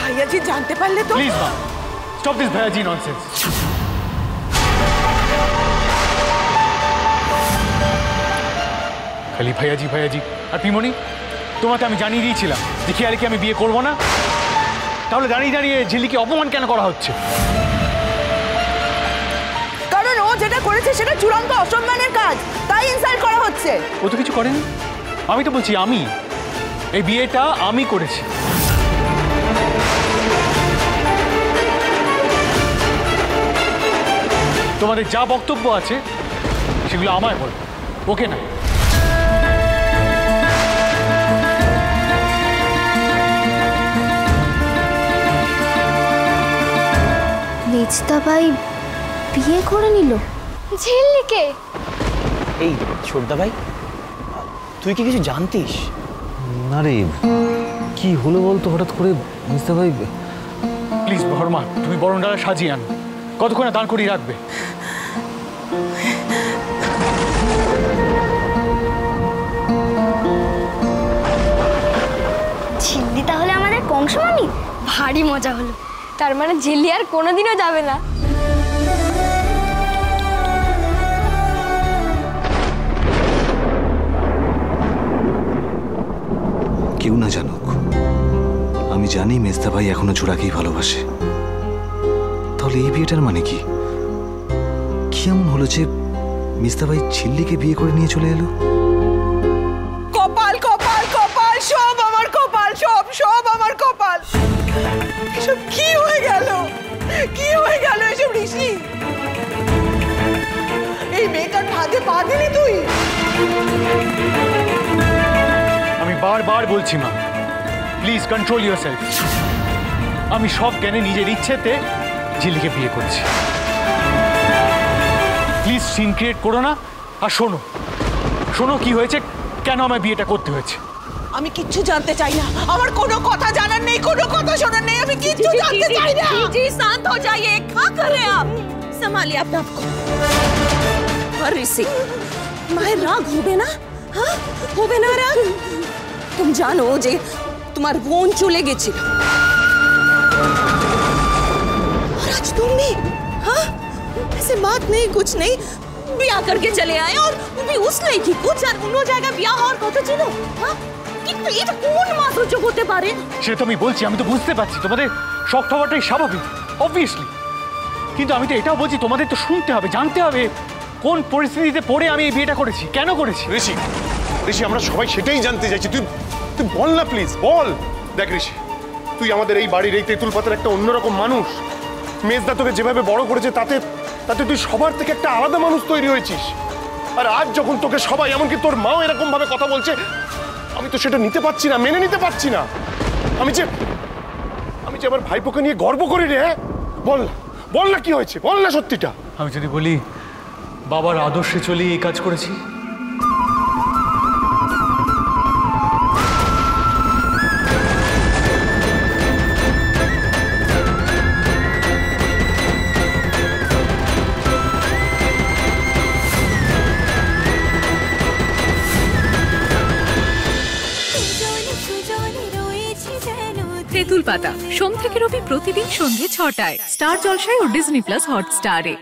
ভাইয়াজি জানতে পারলে তো। প্লিজ মা, স্টপ দিস ভাইয়াজি ননসেন্স। খালি ভাইয়াজি ভাইয়াজি। আর পিমনি, তোমাকে আমি জানিয়ে দিয়েছিলাম যে খেয়ালিকে আমি বিয়ে করবো না, তাহলে দাঁড়িয়ে দাঁড়িয়ে ঝিল্লিকে অপমান কেন করা হচ্ছে? কারণ ও যেটা করেছে সেটা চূড়ান্ত অসম্মানের কাজ, তাই ইনসাল্ট করা হচ্ছে। ও তো কিছু করেনি, আমি তো বলছি আমি এই বিয়েটা আমি করেছি। তোমাদের যা বক্তব্য আছে সেগুলো আমায় বলো, ওকে না। মেজদা ভাই বিয়ে করে নিল ঝিল্লিকে। এই ছোটদা ভাই, তুই কি কিছু জানতিস? না রে, কি হলো বলতো হঠাৎ করে মেজদা ভাই? প্লিজ বর্মা, তুমি বরণডালা সাজিয়ে আনো, কতক্ষণে দান করিয়ে রাখবে? ঝিল্লি তাহলে আমাদের কংসমামি? ভারী মজা হলো। তার মানে ঝিল্লি আর কোনোদিনও যাবে না। কেউ না জানুক, আমি জানি মেজদা ভাই এখনো জোড়াকেই ভালোবাসে। তাহলে এই বিয়েটার মানে কি? কি এমন হলো যে মেজদা ভাই ঝিল্লিকে বিয়ে করে নিয়ে চলে এলো? কপাল কপাল কপাল, সব আমার কপাল, সব সব আমার কপাল। এসব কি হয়ে গেল? কি হয়ে গেল এসব ঋষি? এই মেয়েটার ফাঁদে পা দিলি তুই? আমি বারবার বলছি মা, প্লিজ কন্ট্রোল ইউরসেলফ। আমি সব জ্ঞানে নিজের ইচ্ছেতে ঝিল্লিকে বিয়ে করেছি। প্লিজ সিন ক্রিয়েট করো না। আর শোনো, শোনো কি হয়েছে, কেন আমার বিয়েটা করতে হয়েছে। আমি কিচ্ছু জানতে চাই না, আমার কোনো কথা জানার নেই, কোনো কথা শোনার নেই, আমি কিচ্ছু জানতে চাই না। जी शांत हो जाइए, क्या कर रहे हैं आप? संभालिए अपने आप को। और ऋषि, मायर राग होबे ना? हाँ, होबे ना राग? तुम जानो जे तुम्हार বোন চলে গেছিল, और आज तुम भी, हाँ, ऐसे बात नहीं कुछ नहीं, ब्याह करके चले आए और वो भी उस लड़की को যার অন্য জায়গায় বিয়া হওয়ার কথা ছিল। হ্যাঁ, কিন্তু এটা কোন মা সহ্য করতে পারে? সেটা তো আমি বলছি, আমি তো বুঝতে পারছি তোমাদের শখ হওয়াটাই স্বাভাবিক, অবভিয়াসলি। কিন্তু আমি তো এটাও বলছি তোমাদের তো শুনতে হবে, জানতে হবে কোন পরিস্থিতিতে পড়ে আমি এই বিয়েটা করেছি, কেন করেছি। ঋষি, ঋষি, আমরা সবাই সেটাই জানতে চাইছি। তুই তুই বল না প্লিজ, বল। দেখ ঋষি, তুই আমাদের এই বাড়ির এই তেঁতুল পাতার একটা অন্যরকম মানুষ। মেজদা তোকে যেভাবে বড় করেছে তাতে তাতে তুই সবার থেকে একটা আলাদা মানুষ তৈরি হয়েছিস। আর আজ যখন তোকে সবাই, এমনকি তোর মাও এরকম ভাবে কথা বলছে, আমি তো সেটা নিতে পারছি না, মেনে নিতে পারছি না। আমি যে আমার ভাইপোকে নিয়ে গর্ব করি রে। বল না, বল না কি হয়েছে, বল না সত্যিটা। আমি যদি বলি বাবার আদর্শে চলে এই কাজ করেছি, তেঁতুল পাতা সোম থেকে রবি প্রতিদিন সন্ধ্যে ৬টায় স্টার জলসায় ও ডিজনি প্লাস হটস্টারে।